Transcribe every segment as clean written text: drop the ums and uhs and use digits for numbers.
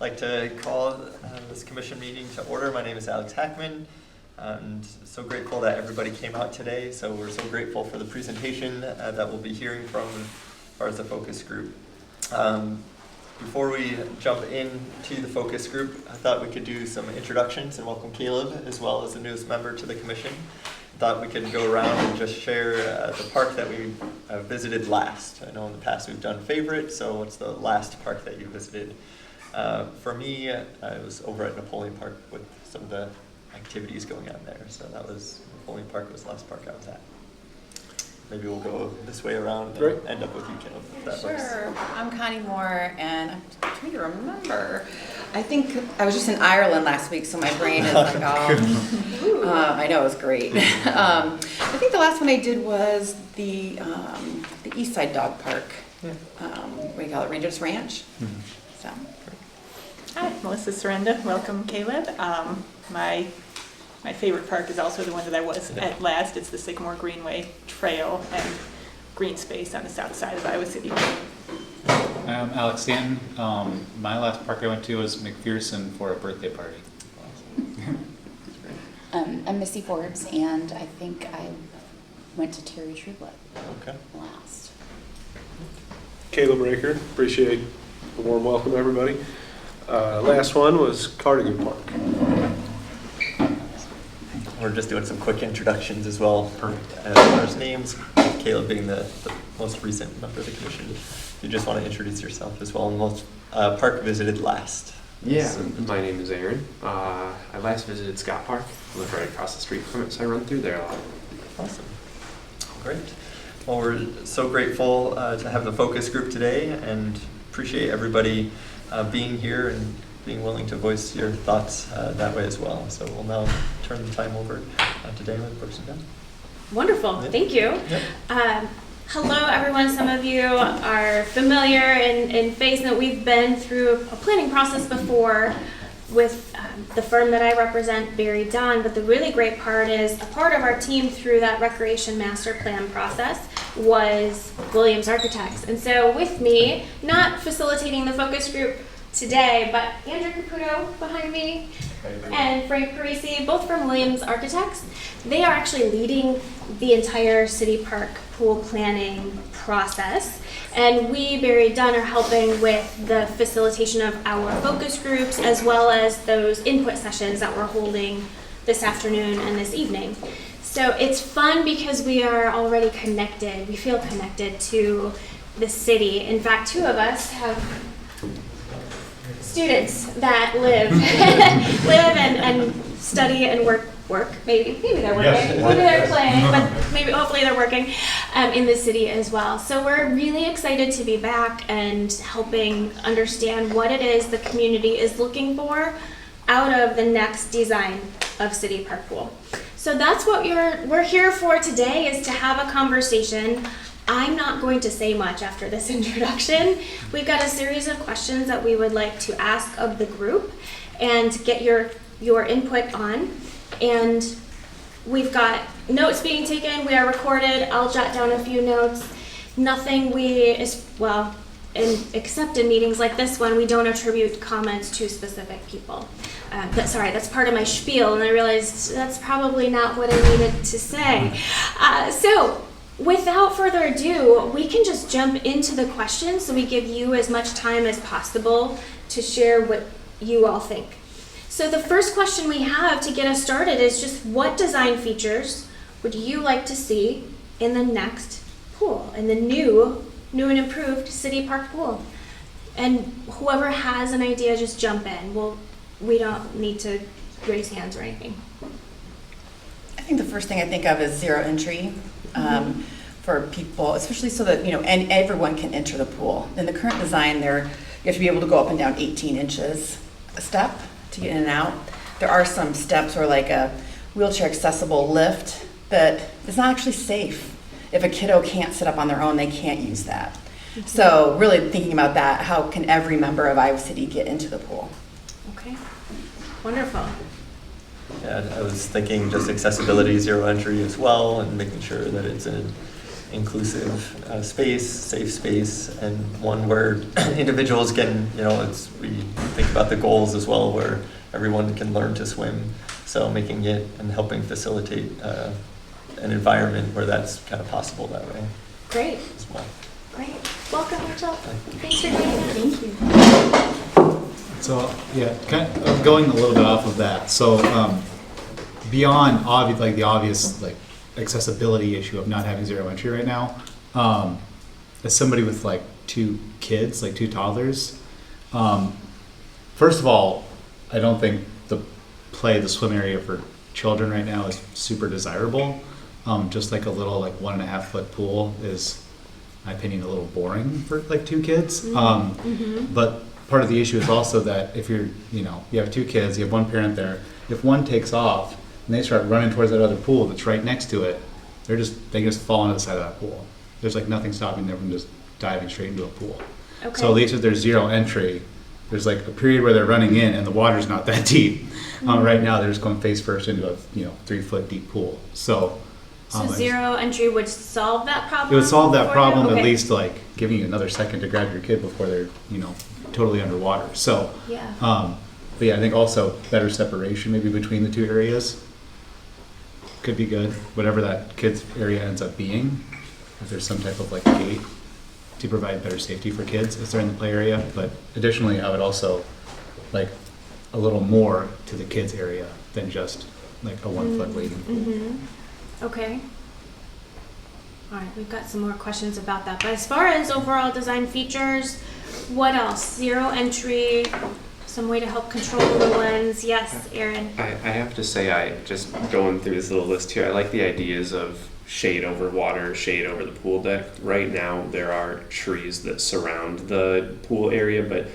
like to call this commission meeting to order. My name is Alex Hackman, and so grateful that everybody came out today. So we're so grateful for the presentation that we'll be hearing from as far as the focus group. Before we jump into the focus group, I thought we could do some introductions and welcome Caleb as well as the newest member to the commission. Thought we could go around and just share the park that we visited last. I know in the past we've done favorite, so what's the last park that you visited? For me, I was over at Napoleon Park with some of the activities going on there. So that was, Napoleon Park was the last park I was at. Maybe we'll go this way around and end up with you, Caleb. Sure. I'm Connie Moore, and I'm trying to remember. I think I was just in Ireland last week, so my brain is like, oh. I know, it was great. I think the last one I did was the East Side Dog Park. What do you call it, Rangers Ranch? So. Hi, Melissa Sorenda. Welcome, Caleb. My favorite park is also the one that I was at last. It's the Sycamore Greenway Trail and green space on the south side of Iowa City. I'm Alex Stanton. My last park I went to was McPherson for a birthday party. I'm Missy Forbes, and I think I went to Terry Trueblood last. Caleb Raker. Appreciate the warm welcome, everybody. Last one was Cardigan Park. We're just doing some quick introductions as well. As far as names, Caleb being the most recent member of the commission. You just want to introduce yourself as well, and most park visited last. Yeah, my name is Aaron. I last visited Scott Park. I live right across the street from it, so I run through there a lot. Awesome. Great. Well, we're so grateful to have the focus group today, and appreciate everybody being here and being willing to voice your thoughts that way as well. So we'll now turn the time over to Dana with Brooks and Dunn. Wonderful. Thank you. Hello, everyone. Some of you are familiar in face that we've been through a planning process before with the firm that I represent, Barry Dunn, but the really great part is a part of our team through that recreation master plan process was Williams Architects. And so with me, not facilitating the focus group today, but Andrew Caputo behind me and Frank Parisi, both from Williams Architects. They are actually leading the entire city park pool planning process. And we, Barry Dunn, are helping with the facilitation of our focus groups as well as those input sessions that we're holding this afternoon and this evening. So it's fun because we are already connected. We feel connected to the city. In fact, two of us have students that live and study and work maybe they're working, maybe they're playing, but maybe hopefully they're working in the city as well. So we're really excited to be back and helping understand what it is the community is looking for out of the next design of City Park Pool. So that's what we're here for today, is to have a conversation. I'm not going to say much after this introduction. We've got a series of questions that we would like to ask of the group and get your input on. And we've got notes being taken. We are recorded. I'll jot down a few notes. Nothing except in meetings like this one, we don't attribute comments to specific people. That's part of my spiel, and I realized that's probably not what I needed to say. So without further ado, we can just jump into the questions so we give you as much time as possible to share what you all think. So the first question we have to get us started is just, what design features would you like to see in the next pool, in the new and improved City Park Pool? And whoever has an idea, just jump in. We don't need to raise hands or anything. I think the first thing I think of is zero entry for people, especially so that, and everyone can enter the pool. In the current design, you have to be able to go up and down 18 inches a step to get in and out. There are some steps or like a wheelchair accessible lift that is not actually safe. If a kiddo can't sit up on their own, they can't use that. Mm-hmm. So really thinking about that, how can every member of Iowa City get into the pool? Okay, wonderful. Yeah, I was thinking just accessibility, zero entry as well, and making sure that it's in inclusive space, safe space, and one where individuals can, we think about the goals as well, where everyone can learn to swim. So making it and helping facilitate an environment where that's kind of possible that way Great, as well. great. Welcome, Rachel. Thanks for doing that. Thank you. So, yeah, kind of going a little bit off of that. So, beyond the obvious accessibility issue of not having zero entry right now, as somebody with like 2 kids, like 2 toddlers, first of all, I don't think the swim area for children right now is super desirable. Just like a little 1.5 foot pool is, in my opinion, a little boring for like 2 kids. But part of the issue is also that if you have 2 kids, you have one parent there, if one takes off and they start running towards that other pool that's right next to it, they just fall into the side of that pool. There's like nothing stopping them from just diving straight into a pool. Okay. So at least if there's zero entry, there's like a period where they're running in and the water's not that deep. Right now they're just going face first into a 3 foot deep pool. So Zero entry would solve that problem? it would solve that for problem, you? at Okay. least like giving you another second to grab your kid before they're totally underwater. So Yeah. but yeah, I think also better separation maybe between the 2 areas could be good. Whatever that kids area ends up being, if there's some type of like gate to provide better safety for kids as they're in the play area. But additionally, I would also like a little more to the kids area than just like a 1 foot wading pool. Okay. All right, we've got some more questions about that. But as far as overall design features, what else? Zero entry, some way to help control the lens. Yes, Aaron. I have to say, I just going through this little list here, I like the ideas of shade over water, shade over the pool deck. Right now, there are trees that surround the pool area, but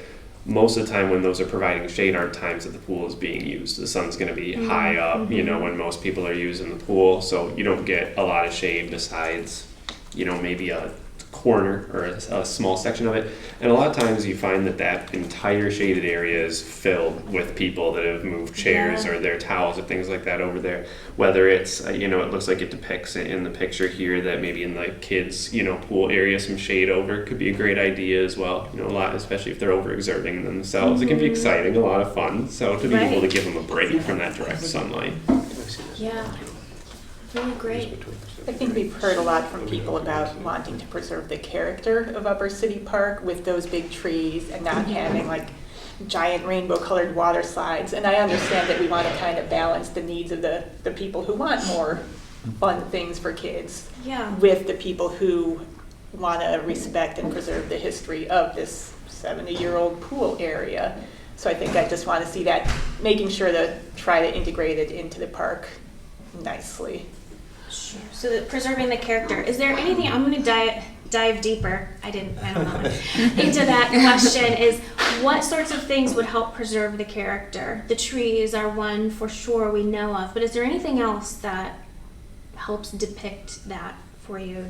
most of the time when those are providing shade aren't times that the pool is being used. The sun's going to be high up, when most people are using the pool, so you don't get a lot of shade besides, maybe a corner or a small section of it. And a lot of times you find that entire shaded area is filled with people that have moved chairs or their towels or things like that over there. Whether it's, it looks like it depicts it in the picture here that maybe in the kids, pool area, some shade over could be a great idea as well. A lot, especially if they're overexerting themselves. It can be exciting, a lot of fun. So to be able to give them a break from that direct sunlight. Yeah. Really great. I think we've heard a lot from people about wanting to preserve the character of Upper City Park with those big trees and not having like giant rainbow colored water slides. And I understand that we want to kind of balance the needs of the people who want more fun things for kids Yeah. with the people who want to respect and preserve the history of this 70-year-old pool area. So I think I just want to see that, making sure to try to integrate it into the park nicely. Sure. So that preserving the character. Is there anything, I'm going to dive deeper. I don't know. Into that question is what sorts of things would help preserve the character? The trees are one for sure we know of, but is there anything else that helps depict that for you?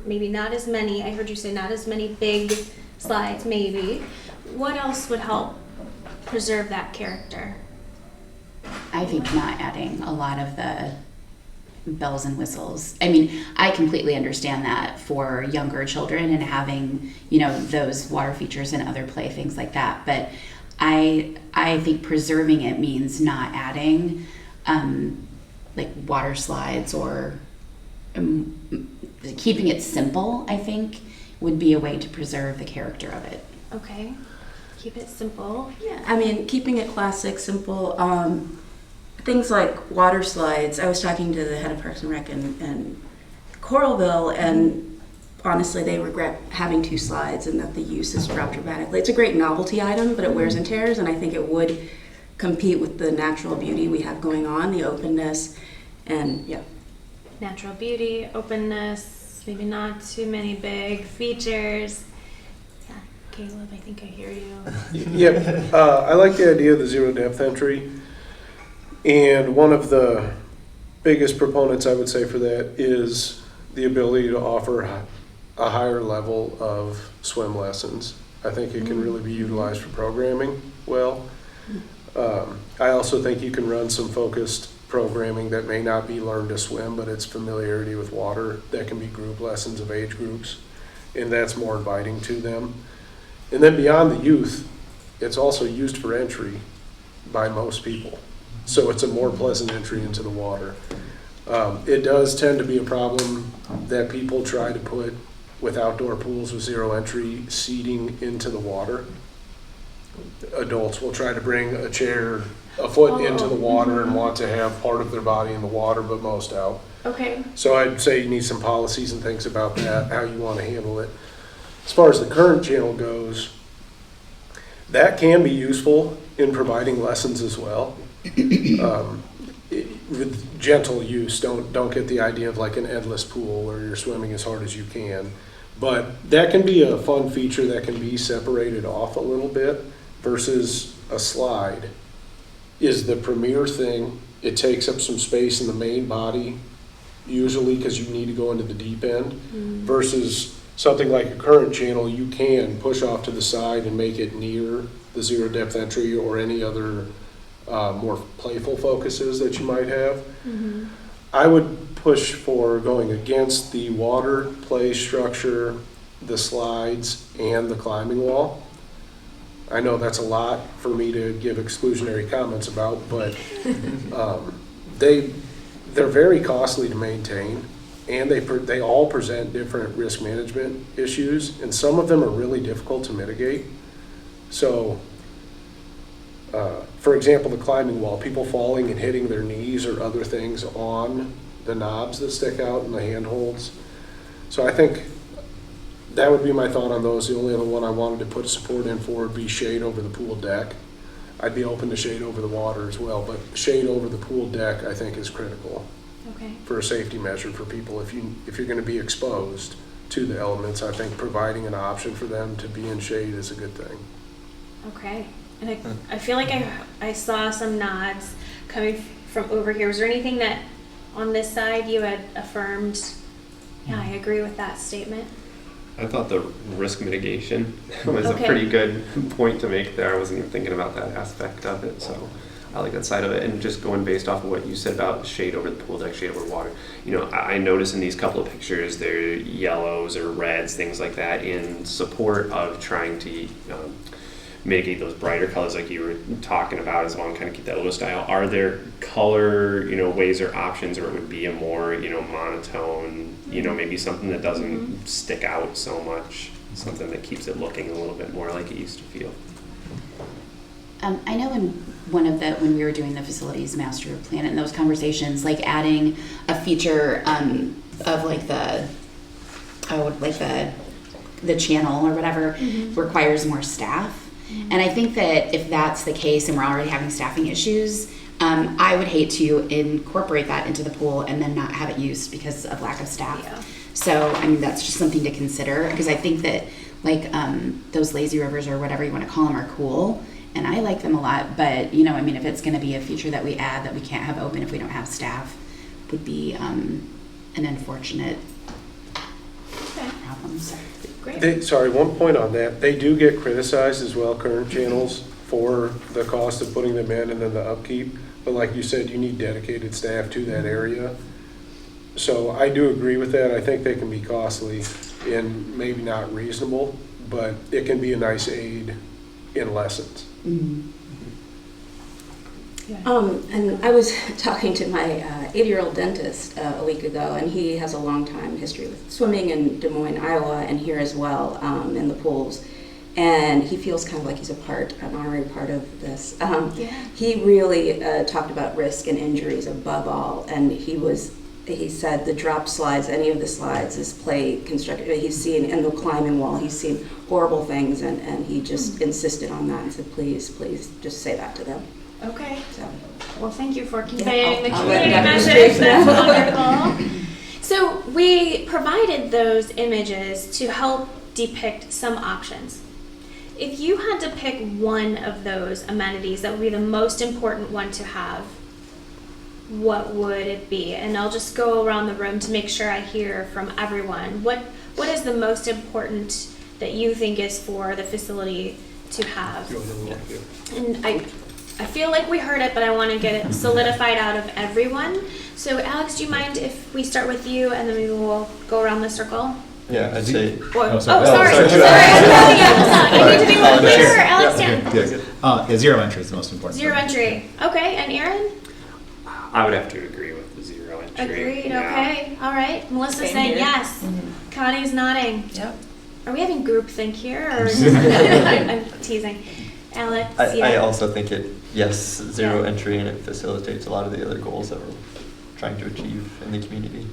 Maybe not as many. I heard you say not as many big slides, maybe. What else would help preserve that character? I think not adding a lot of the bells and whistles. I mean, I completely understand that for younger children and having, those water features and other play things like that. But I think preserving it means not adding like water slides or keeping it simple, I think, would be a way to preserve the character of it. Okay. Keep it simple. Yeah, I mean, keeping it classic, simple. Things like water slides. I was talking to the head of Parks and Rec in Coralville, and honestly, they regret having 2 slides and that the use has dropped dramatically. It's a great novelty item, but it wears and tears, and I think it would compete with the natural beauty we have going on, the openness, and yeah. Natural beauty, openness, maybe not too many big features. Yeah, Caleb, I think I hear you. Yep, I like the idea of the zero depth entry. And one of the biggest proponents, I would say, for that is the ability to offer a higher level of swim lessons. I think it can really be utilized for programming well. I also think you can run some focused programming that may not be learn to swim, but it's familiarity with water. That can be group lessons of age groups, and that's more inviting to them. And then beyond the youth, it's also used for entry by most people. So it's a more pleasant entry into the water. It does tend to be a problem that people try to put with outdoor pools with zero entry seating into the water. Adults will try to bring a chair a foot into the water and want to have part of their body in the water, but most out. Okay. So I'd say you need some policies and things about that, how you want to handle it. As far as the current channel goes, that can be useful in providing lessons as well. With gentle use, don't get the idea of like an endless pool where you're swimming as hard as you can. But that can be a fun feature that can be separated off a little bit versus a slide is the premier thing. It takes up some space in the main body, usually because you need to go into the deep end, versus something like a current channel, you can push off to the side and make it near the zero depth entry or any other more playful focuses that you might have. I would push for going against the water play structure, the slides, and the climbing wall. I know that's a lot for me to give exclusionary comments about, but they're very costly to maintain, and they all present different risk management issues, and some of them are really difficult to mitigate. So, for example, the climbing wall, people falling and hitting their knees or other things on the knobs that stick out and the handholds. So I think that would be my thought on those. The only other one I wanted to put support in for would be shade over the pool deck. I'd be open to shade over the water as well, but shade over the pool deck I think is critical Okay. for a safety measure for people. If you're going to be exposed to the elements, I think providing an option for them to be in shade is a good thing. Okay. And I feel like I saw some nods coming from over here. Was there anything that on this side you had affirmed? Yeah, I agree with that statement. I thought the risk mitigation was Okay. a pretty good point to make there. I wasn't even thinking about that aspect of it, so I like that side of it. And just going based off of what you said about shade over the pool deck, shade over water, you know, I noticed in these couple of pictures they're yellows or reds, things like that, in support of trying to mitigate those brighter colors like you were talking about as well and kind of keep that little style. Are there color, ways or options where it would be a more, monotone, maybe something that doesn't stick out so much, something that keeps it looking a little bit more like it used to feel? I know when we were doing the facilities master plan and those conversations, like adding a feature of like the channel or whatever requires more staff. And I think that if that's the case and we're already having staffing issues, I would hate to incorporate that into the pool and then not have it used because of lack of staff. Yeah. So, that's just something to consider, because I think that like those lazy rivers or whatever you want to call them are cool, and I like them a lot, but if it's going to be a feature that we add that we can't have open if we don't have staff, would be an unfortunate problem. So. Great. One point on that. They do get criticized as well, current channels, for the cost of putting them in and then the upkeep. But like you said, you need dedicated staff to that area. So I do agree with that. I think they can be costly and maybe not reasonable, but it can be a nice aid in lessons. Mm-hmm. And I was talking to my 80-year-old dentist a week ago, and he has a long time history with swimming in Des Moines, Iowa, and here as well in the pools. And he feels kind of like he's an honorary part of this. He really talked about risk and injuries above all, and he said the drop slides, any of the slides, is play constructed. He's seen in the climbing wall, he's seen horrible things, and he just insisted on that and said, please, just say that to them. Okay. So. Well, thank you for conveying the I'll community let that message. be. That's wonderful. So we provided those images to help depict some options. If you had to pick one of those amenities that would be the most important one to have, what would it be? And I'll just go around the room to make sure I hear from everyone. What is the most important that you think is for the facility to have? And I feel like we heard it, but I want to get it solidified out of everyone. So Alex, do you mind if we start with you and then maybe we'll go around the circle? Yeah, I'd say. Or, Oh, oh, sorry. sorry. Oh, sorry. Sorry. I need to be more Sorry. clear. Sure. Alex, Yeah, Dan. okay. Yeah, zero entry is the most important. Zero for me. entry. Okay, and Aaron? I would have to agree with the zero entry. Agreed. Yeah. Okay. All right. Melissa's Same saying here. yes. Connie's nodding. Yep. Are we having groupthink here? Or I'm teasing. Alex, yeah. I also think yes, zero Yeah. entry, and it facilitates a lot of the other goals that we're trying to achieve in the community.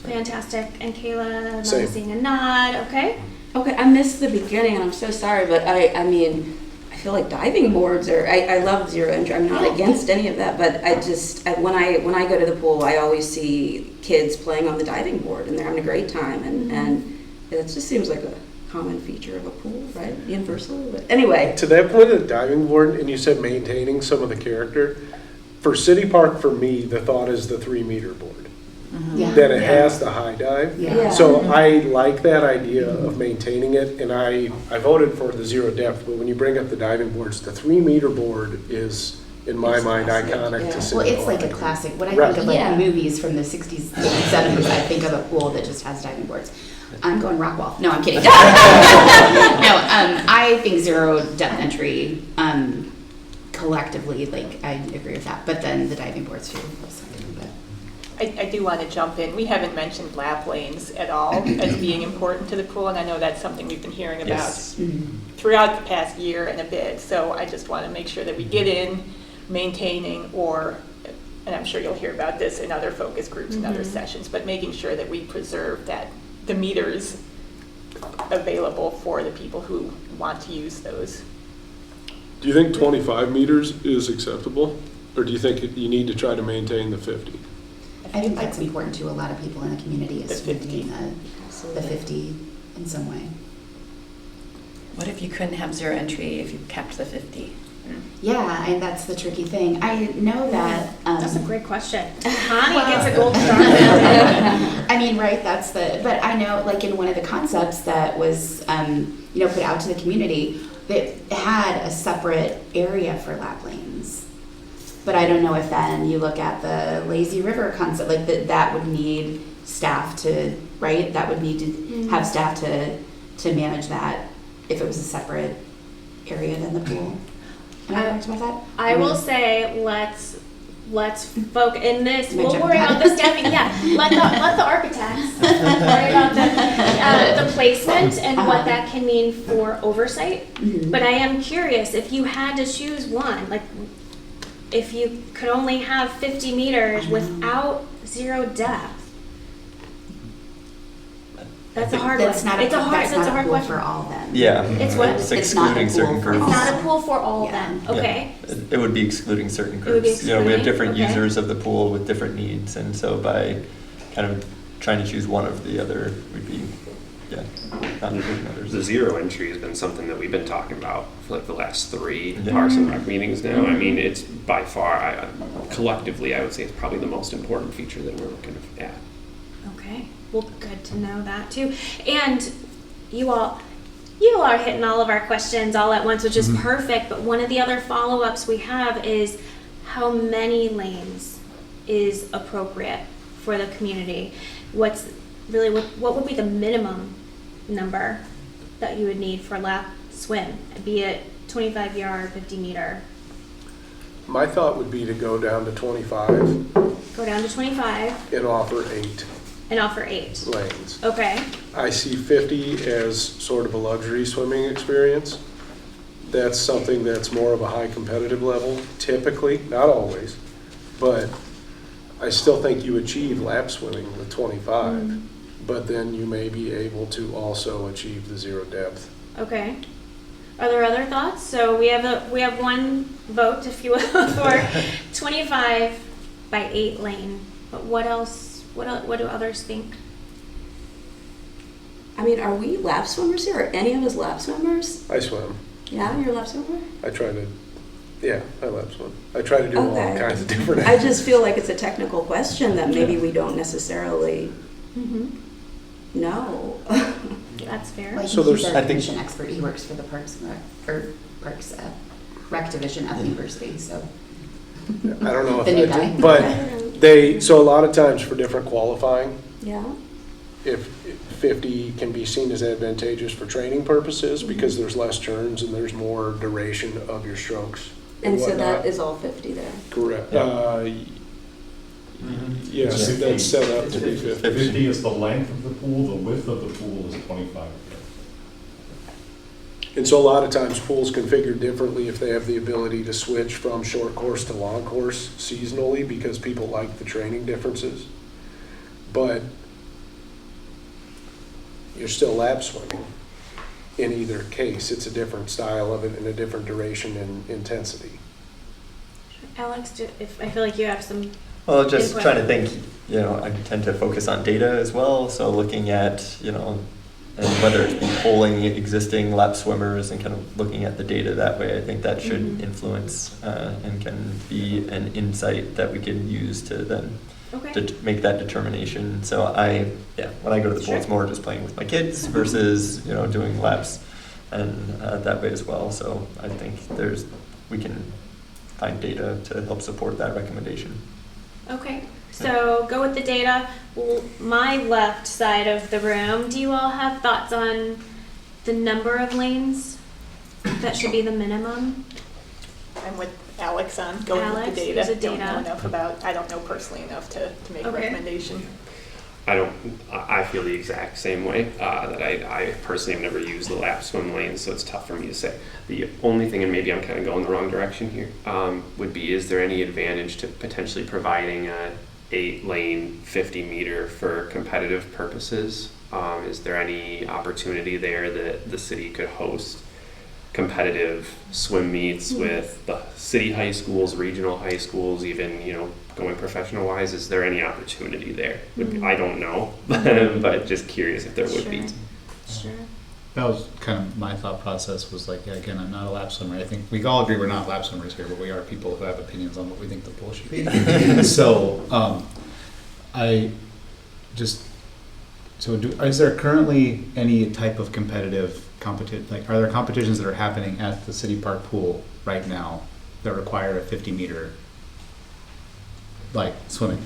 So- Fantastic. And Kayla, I'm Same. seeing a nod. Okay. Okay, I missed the beginning, and I'm so sorry, but I mean, I feel like diving boards are. I love zero entry. I'm not against any of that, but when I go to the pool, I always see kids playing on the diving board, and they're having a great time, and it just seems like a common feature of a pool, right? Universal. But anyway, To that point of the diving board, and you said maintaining some of the character, for City Park, for me, the thought is the 3-meter board. Yeah. That it Yeah. has the high dive. Yeah. So I like that idea of maintaining it, and I voted for the zero depth, but when you bring up the diving boards, the 3-meter board is, in my It's mind, classic, iconic yeah. to City Well, it's Park. like a classic. When I Right. think of like Yeah. movies from the 60s, 70s, I think of a pool that just has diving boards. I'm going Rockwall. No, I'm kidding. No, I think zero depth entry, collectively, like, I agree with that. But then the diving boards too. was something, but- I do want to jump in. We haven't mentioned lap lanes at all as being important to the pool, and I know that's something we've been hearing about Yes. throughout the past year and a bit. So I just want to make sure that we get in maintaining and I'm sure you'll hear about this in other focus groups and other sessions, but making sure that we preserve the meters available for the people who want to use those. Do you think 25 meters is acceptable? Or do you think you need to try to maintain the 50? I think that's important to a lot of people in the community is The 50. maintaining the 50 in some way. What if you couldn't have zero entry if you kept the 50? Yeah, and that's the tricky thing. I know that. That's a great question. Connie gets a gold star. I mean, right, but I know, like, in one of the concepts that was, put out to the community, that had a separate area for lap lanes. But I don't know if then you look at the lazy river concept, like, that would need staff to, right? That would need to have staff to manage that if it was a separate area than the pool. Am I correct about that? I will say, let's focus in this. Am I We'll jumping worry ahead? about the staffing. Yeah, let the architects worry about the placement and what that can mean for oversight. But I am curious, if you had to choose one, like if you could only have 50 meters without zero depth. That's a hard one. That's not It's a hard. that's That's a not hard pool question. for all then. Yeah. It's what? It's It's not a excluding pool certain for groups. It's not a pool for all Yeah. then. Yeah. Okay. It would be excluding certain It would be groups. We have excluding, different okay. users of the pool with different needs, and so by kind of trying to choose one of the other, would be, not including others. The zero entry has been something that we've been talking about for like the last 3 Yeah. Parks and Rec meetings now. I mean, it's by far, collectively, I would say it's probably the most important feature that we're looking at. Okay. Well, good to know that too. And you all are hitting all of our questions all at once, which is perfect. But one of the other follow-ups we have is how many lanes is appropriate for the community? What would be the minimum number that you would need for lap swim, be it 25-yard, 50-meter? My thought would be to go down to 25 Go down to 25 and offer 8 and offer 8. lanes. Okay. I see 50 as sort of a luxury swimming experience. That's something that's more of a high competitive level, typically, not always, but I still think you achieve lap swimming with 25, but then you may be able to also achieve the zero depth. Okay. Are there other thoughts? So we have one vote, if you will, for 25 by 8 lane. But what else? What do others think? I mean, are we lap swimmers here? Are any of us lap swimmers? I swim. Yeah, you're a lap swimmer? I lap swim. I try to do all Okay. kinds of different. I just feel like it's a technical question that maybe we don't necessarily know. That's fair. Well, So he's there's- our I think- commission expert. He works for the Parks and Rec, or Parks. rec division at the university, so. I don't know The new if I guy. did, but so a lot of times for different qualifying, Yeah. if 50 can be seen as advantageous for training purposes because there's less turns and there's more duration of your strokes. And so whatnot. that is all 50 there. Correct. Yeah. Yes, It's that's set up to be It's 50. 50 is the length of the pool, the width of the pool is 25. And so a lot of times pools configured differently if they have the ability to switch from short course to long course seasonally because people like the training differences. But you're still lap swimming in either case. It's a different style of it and a different duration and intensity. Alex, if I feel like you have some. Well, just Input. trying to think, I tend to focus on data as well, so looking at, and whether it's be polling existing lap swimmers and kind of looking at the data that way, I think that should influence and can be an insight that we can use to then Okay. make that determination. So when I go to the pool, it's more just playing with my kids versus, doing laps and that way as well. So I think we can find data to help support that recommendation. Okay, so go with the data. My left side of the room, do you all have thoughts on the number of lanes that should be the minimum? I'm with Alex on going Alex, with the use data. the Don't know data. enough about, I don't know personally enough to make a Okay. recommendation. I feel the exact same way, that I personally have never used the lap swim lanes, so it's tough for me to say. The only thing, and maybe I'm kind of going the wrong direction here, would be, is there any advantage to potentially providing a 8-lane 50-meter for competitive purposes? Is there any opportunity there that the city could host competitive swim meets with the city high schools, regional high schools, even, going professional wise? Is there any opportunity there? I don't know, but just curious if there would be. Sure. That was kind of my thought process was like, again, I'm not a lap swimmer. I think we all agree we're not lap swimmers here, but we are people who have opinions on what we think the pool should be. Is there currently any type of competitive competition? Like, are there competitions that are happening at the City Park pool right now that require a 50-meter, like, swimming?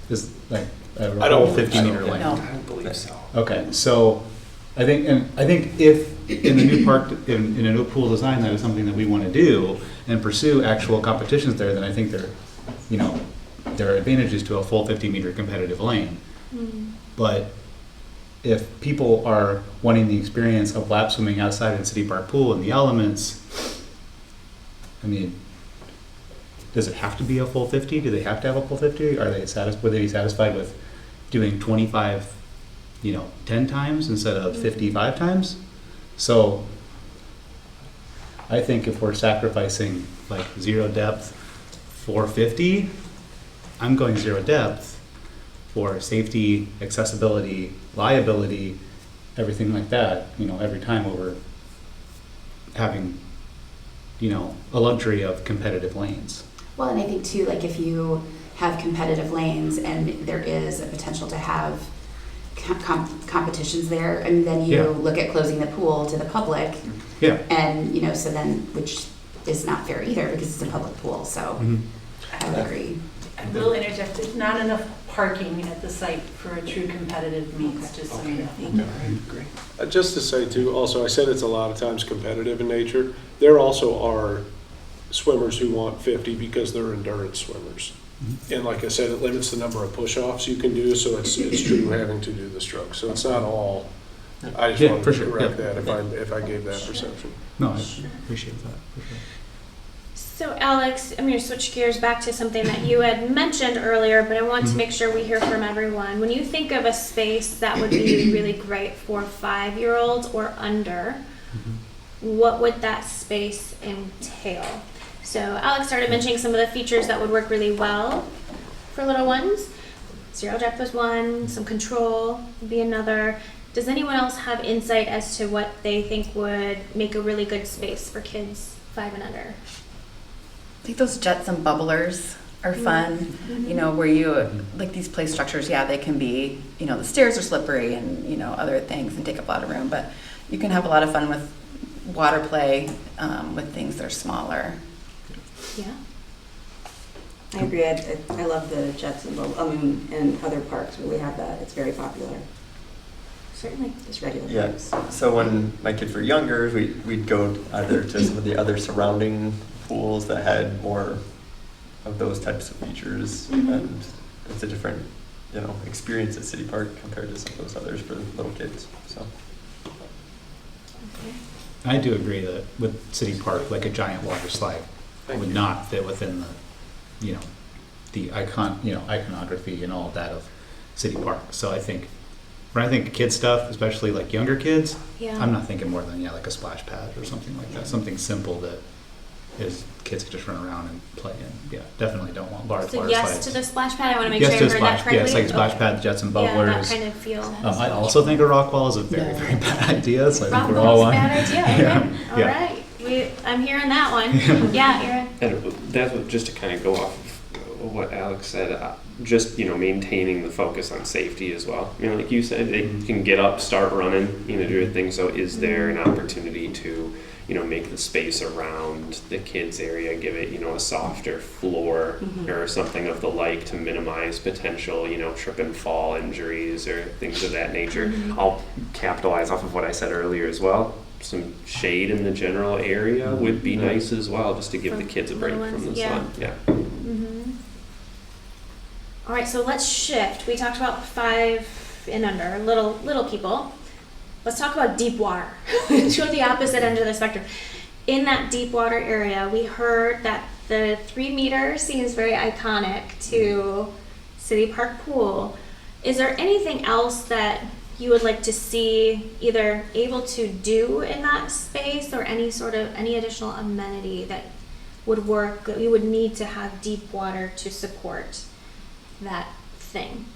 Is like a I don't- whole 50-meter I lane? No. I don't believe so. Okay, so I think if in the new park, in a new pool design, that is something that we want to do and pursue actual competitions there, then I think there are advantages to a full 50-meter competitive lane. But if people are wanting the experience of lap swimming outside in City Park pool in the elements, I mean, does it have to be a full 50? Do they have to have a full 50? Would they be satisfied with doing 25, 10 times instead of 55 times? So I think if we're sacrificing like zero depth for 50, I'm going zero depth for safety, accessibility, liability, everything like that, every time over having, a luxury of competitive lanes. Well, and I think too, like if you have competitive lanes and there is a potential to have competitions there, and then you Yeah. look at closing the pool to the public, Yeah. and so then, which is not fair either because it's a public pool, so I would agree. I will interject, there's not enough parking at the site for a true competitive meets, just so you know. Just to say too, also, I said it's a lot of times competitive in nature. There also are swimmers who want 50 because they're endurance swimmers. And like I said, it limits the number of push-offs you can do, so it's true having to do the stroke. So it's not all, I just Yeah, wanted for to sure, correct yeah. that if I gave that perception. No, I appreciate that, for sure. So Alex, I'm going to switch gears back to something that you had mentioned earlier, but I want to make sure we hear from everyone. When you think of a space that would be really great for 5-year-olds or under, what would that space entail? So Alex started mentioning some of the features that would work really well for little ones. Zero depth was one, some control would be another. Does anyone else have insight as to what they think would make a really good space for kids 5 and under? I think those Jetson bubblers are fun, where you, like these play structures, they can be, the stairs are slippery and, other things and take up a lot of room, but you can have a lot of fun with water play with things that are smaller. Yeah. I agree. I love the Jetson Bowl, and other parks where we have that. It's very popular. Certainly. Just regular Yeah, parks. so when my kids were younger, we'd go either to some of the other surrounding pools that had more of those types of features. And it's a different, experience at City Park compared to some of those others for little kids, so. Okay. I do agree that with City Park, like a giant water slide would not fit within the, the iconography and all of that of City Park. So I think, when I think kid stuff, especially like younger kids, Yeah. I'm not thinking more than, like a splash pad or something like that. Something simple that kids can just run around and play in. Yeah, definitely don't want large So water yes slides. to the splash pad. I want to make Yes sure to I a heard that splash, correctly. yes, like splash Okay. pad, jets and Yeah, bubblers. that kind of feel. I also think a rock wall is a very, Yeah. very bad idea, so I Rock think we're all wall's a on. bad idea. Okay. All Yeah. right. I'm hearing that one. Yeah, Aaron. And that's what, just to kind of go off of what Alex said, just, maintaining the focus on safety as well. Like you said, they can get up, start running, do their thing. So is there an opportunity to, make the space around the kids area, give it, a softer floor or something of the like to minimize potential, trip and fall injuries or things of that nature. I'll capitalize off of what I said earlier as well. Some shade in the general area would be nice as well, just to give For the kids a break little from ones, the yeah. sun. Yeah. All right, so let's shift. We talked about 5 and under, little people. Let's talk about deep water. Go the opposite end of the spectrum. In that deep water area, we heard that the 3 meter seems very iconic to City Park Pool. Is there anything else that you would like to see either able to do in that space or any additional amenity that would work, that we would need to have deep water to support that thing?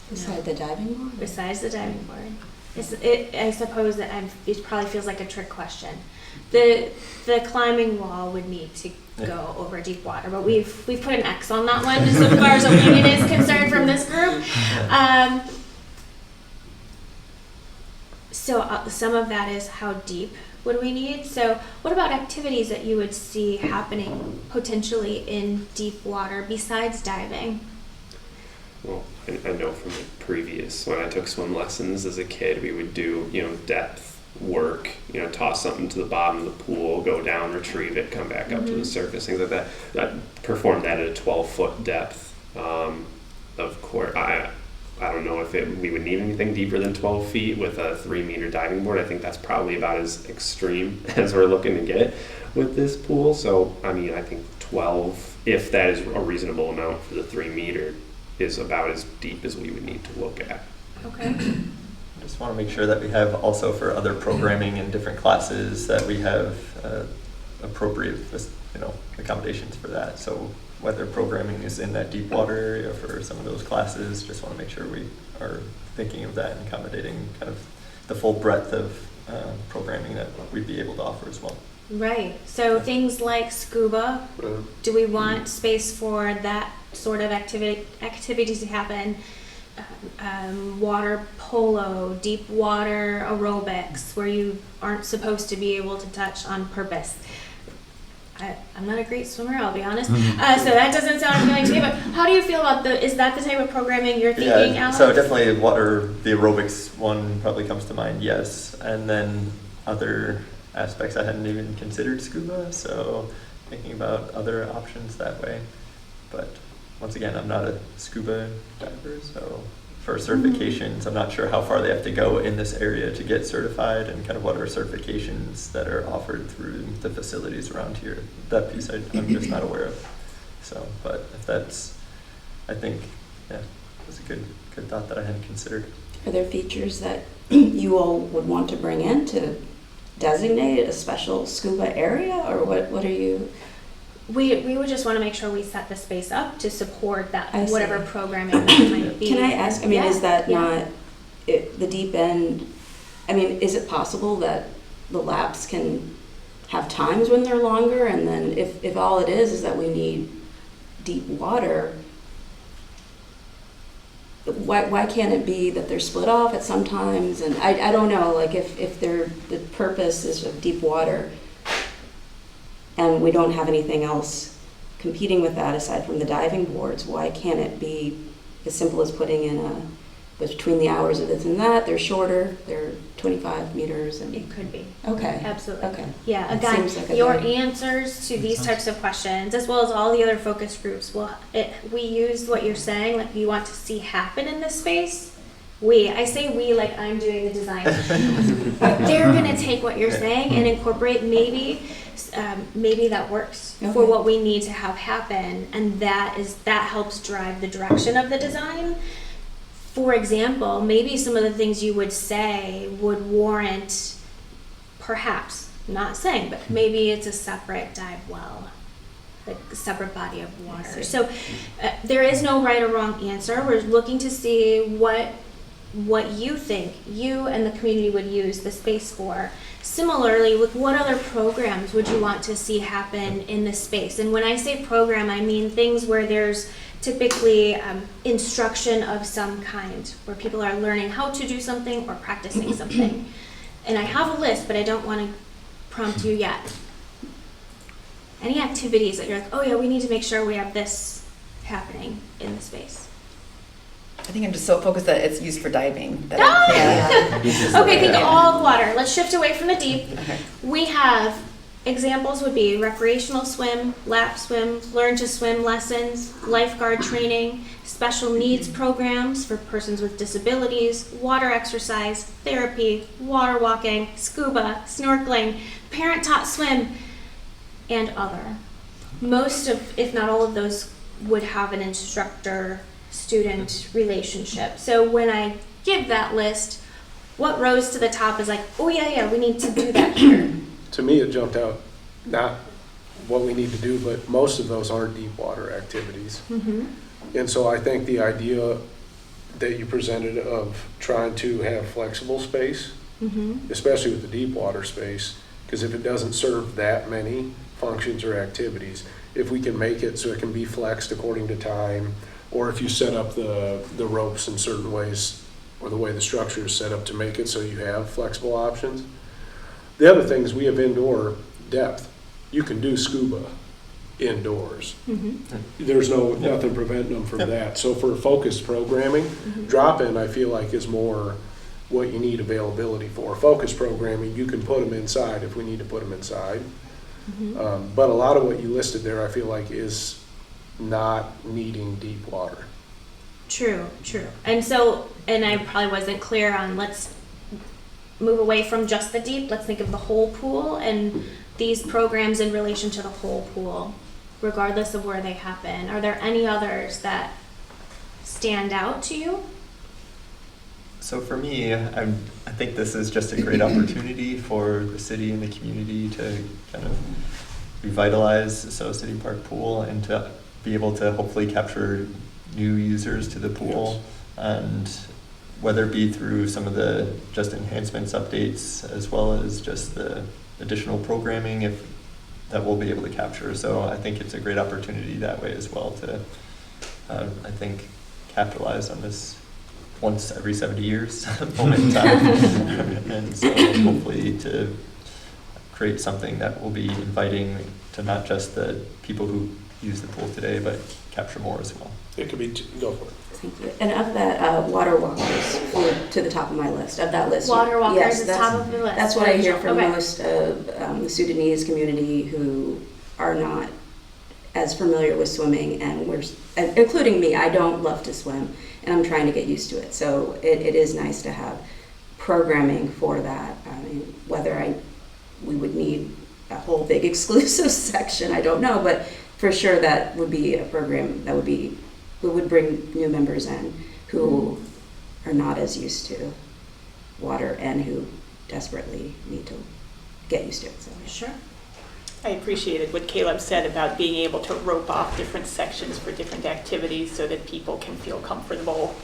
Beside the diving board? Besides the diving board. I suppose that it probably feels like a trick question. The climbing wall would need to go over deep water, but we've put an X on that one as far as opinion is concerned from this group. So some of that is how deep would we need? So what about activities that you would see happening potentially in deep water besides diving? Well, I know from the previous, when I took swim lessons as a kid, we would do, depth work, toss something to the bottom of the pool, go down, retrieve it, come back up to the surface, things like that. I performed that at a 12-foot depth. Of course, I don't know if we would need anything deeper than 12 feet with a 3 meter diving board. I think that's probably about as extreme as we're looking to get with this pool. So, I think 12, if that is a reasonable amount for the 3 meter, is about as deep as we would need to look at. Okay. I just want to make sure that we have also for other programming in different classes that we have appropriate, accommodations for that. So whether programming is in that deep water area for some of those classes, just want to make sure we are thinking of that and accommodating kind of the full breadth of programming that we'd be able to offer as well. Right. So things like scuba, do we want space for that sort of activities to happen? Water polo, deep water aerobics, where you aren't supposed to be able to touch on purpose. I'm not a great swimmer, I'll be honest. So that doesn't sound appealing to me, but how do you feel about is that the type of programming you're thinking, Alex? So definitely the aerobics one probably comes to mind, yes. And then other aspects, I hadn't even considered scuba, so thinking about other options that way. But once again, I'm not a scuba diver, so for certifications, I'm not sure how far they have to go in this area to get certified and kind of what are certifications that are offered through the facilities around here. That piece I'm just not aware of. So, but if that's, I think, that's a good thought that I hadn't considered. Are there features that you all would want to bring in to designate a special scuba area, or what are you? We would just want to make sure we set the space up to support that, I see. whatever programming that might be. Can I ask, Yeah, is that yeah. not the deep end? Is it possible that the laps can have times when they're longer, and then if all it is that we need deep water, why can't it be that they're split off at some times? And I don't know, like if the purpose is of deep water, and we don't have anything else competing with that aside from the diving boards, why can't it be as simple as putting in between the hours of this and that, they're shorter, they're 25 meters and... It could be. Okay. Absolutely. Okay. Yeah, It again, seems like a your very- answers to these types of questions, as well as all the other focus groups, we used what you're saying, like you want to see happen in this space. I say we like I'm doing the design. They're gonna take what you're saying and incorporate maybe that works for Okay. what we need to have happen, and that helps drive the direction of the design. For example, maybe some of the things you would say would warrant, perhaps, not saying, but maybe it's a separate dive well, like a separate body of water. So there is no right or wrong answer. We're looking to see what you think you and the community would use the space for. Similarly, with what other programs would you want to see happen in this space? And when I say program, I mean things where there's typically instruction of some kind, where people are learning how to do something or practicing something. And I have a list, but I don't want to prompt you yet. Any activities that you're like, oh yeah, we need to make sure we have this happening in the space? I think I'm just so focused that it's used for diving. That Ah! I can't. Okay, think of all the water. Let's shift away from the deep. Okay. We have examples would be recreational swim, lap swim, learn to swim lessons, lifeguard training, special needs programs for persons with disabilities, water exercise, therapy, water walking, scuba, snorkeling, parent taught swim, and other. Most of, if not all of those, would have an instructor-student relationship. So when I give that list, what rose to the top is like, oh yeah, we need to do that here. To me, it jumped out, not what we need to do, but most of those aren't deep water activities. Mm-hmm. And so I think the idea that you presented of trying to have flexible space, Mm-hmm. especially with the deep water space, because if it doesn't serve that many functions or activities, if we can make it so it can be flexed according to time, or if you set up the ropes in certain ways, or the way the structure is set up to make it so you have flexible options. The other thing is we have indoor depth. You can do scuba indoors. Mm-hmm. There's nothing preventing them from that. So for focused programming, Mm-hmm. drop-in I feel like is more what you need availability for. Focused programming, you can put them inside if we need to put them inside. Mm-hmm. But a lot of what you listed there I feel like is not needing deep water. True. And I probably wasn't clear on, let's move away from just the deep, let's think of the whole pool and these programs in relation to the whole pool, regardless of where they happen. Are there any others that stand out to you? So for me, I think this is just a great opportunity for the city and the community to kind of revitalize SO City Park Pool and to be able to hopefully capture new users to the pool. And whether it be through some of the just enhancements, updates, as well as just the additional programming that we'll be able to capture. So I think it's a great opportunity that way as well to, I think, capitalize on this once every 70 years moment in time. And so hopefully to create something that will be inviting to not just the people who use the pool today, but capture more as well. It could be, go for it. Thank you. And of that, water walkers to the top of my list, of that list. Water walkers yes, is that's- top of the list. That's what I hear from Okay. most of the Sudanese community who are not as familiar with swimming, and including me. I don't love to swim, and I'm trying to get used to it. So it is nice to have programming for that. I mean, whether we would need a whole big exclusive section, I don't know, but for sure that would be a program that would bring new members in who are not as used to water and who desperately need to get used to it. So. Sure. I appreciated what Caleb said about being able to rope off different sections for different activities so that people can feel comfortable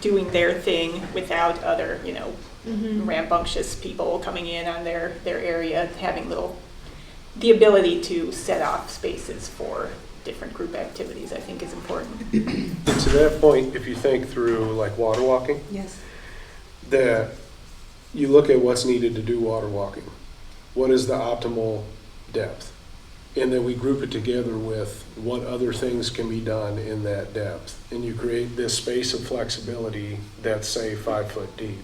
doing their thing without other, Mm-hmm. rambunctious people coming in on their area, having the ability to set off spaces for different group activities, I think is important. And to that point, if you think through like water walking, Yes. that you look at what's needed to do water walking. What is the optimal depth? and then we group it together with what other things can be done in that depth. And you create this space of flexibility that's, say, 5 foot deep,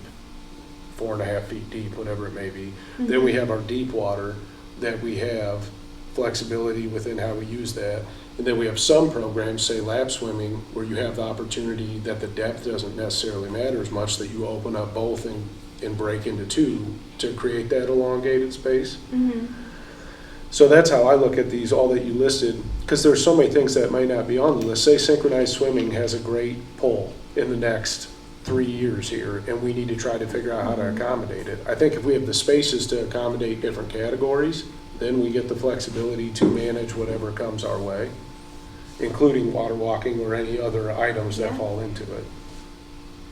4.5 feet deep, whatever it may be. Then we have our deep water that we have flexibility within how we use that. And then we have some programs, say lap swimming, where you have the opportunity that the depth doesn't necessarily matter as much, that you open up both and break into two to create that elongated space. So that's how I look at these, all that you listed, because there's so many things that might not be on the list. Say synchronized swimming has a great pull in the next 3 years here, and we need to try to figure out how to accommodate it. I think if we have the spaces to accommodate different categories, then we get the flexibility to manage whatever comes our way, including water walking or any other items that fall into it.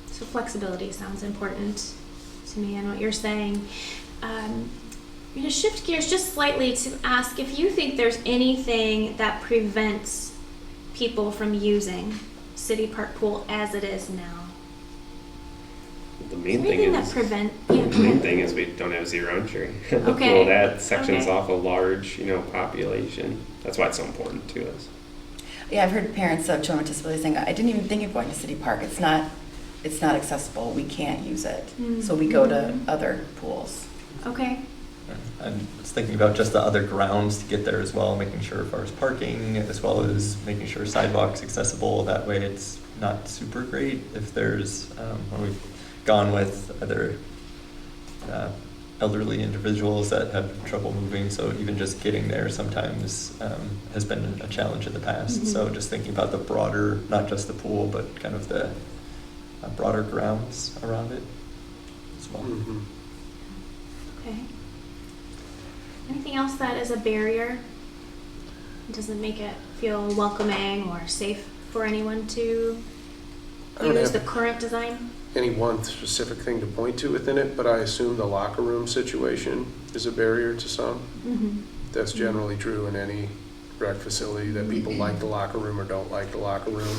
So flexibility sounds important to me and what you're saying. I'm going to shift gears just slightly to ask if you think there's anything that prevents people from using City Park Pool as it is now. The main Anything thing is we don't have zero entry. The Okay. pool, that sections Okay. off a large, population. That's why it's so important to us. Yeah, I've heard parents of children with disabilities saying, I didn't even think of going to City Park. It's not accessible. We can't use it. So we go to other pools. Okay. I was thinking about just the other grounds to get there as well, making sure as far as parking, as well as making sure sidewalks accessible. That way it's not super great if there's, when we've gone with other elderly individuals that have trouble moving, so even just getting there sometimes has been a challenge in the past. So just thinking about the broader, not just the pool, but kind of the broader grounds around it as well. Okay. Anything else that is a barrier? Doesn't make it feel welcoming or safe for anyone to I don't use have the current design? any one specific thing to point to within it, but I assume the locker room situation is a barrier to some. That's generally true in any rec facility, that people like the locker room or don't like the locker room.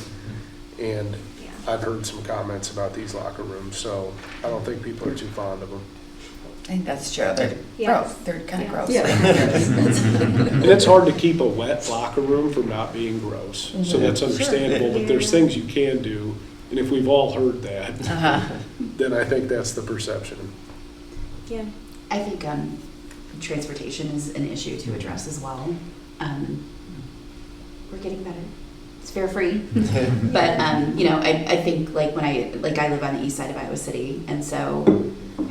And Yeah. I've heard some comments about these locker rooms, so I don't think people are too fond of them. I think that's true. They're Yes. gross. They're kind of Yes. gross. And it's hard to keep a wet locker room from not being gross, so that's understandable, but there's things you can do. And if we've all heard that, then I think that's the perception. Yeah. I think transportation is an issue to address as well. We're getting better. It's fare free, but I think when I live on the east side of Iowa City, and so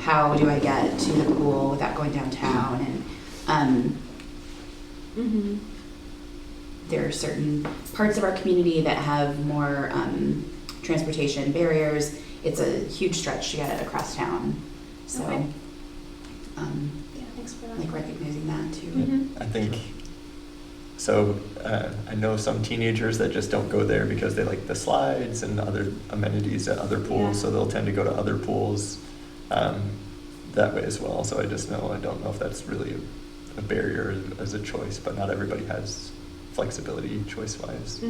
how do I get to the pool without going downtown? And there are certain parts of our community that have more transportation barriers. It's a huge stretch to get it across town. So, Okay. Yeah, thanks for that. recognizing that too. I think, so I know some teenagers that just don't go there because they like the slides and other amenities at other pools, so they'll tend to go to other pools that way as well. So I don't know if that's really a barrier as a choice, but not everybody has flexibility choice-wise.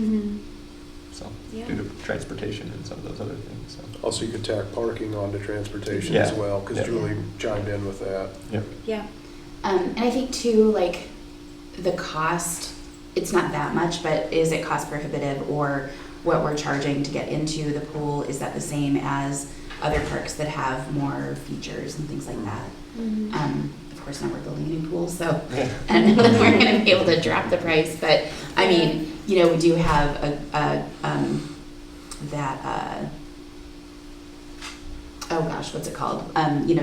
So Yeah. due to transportation and some of those other things. So. Also, you could tack parking onto transportation as Yeah. well, because Yeah. Julie chimed in with that. Yep. Yeah. And I think too, the cost, it's not that much, but is it cost prohibitive, or what we're charging to get into the pool, is that the same as other parks that have more features and things like that? Of course, now we're building a new pool, so, and we're gonna be able to drop the price, but I mean, we do have what's it called?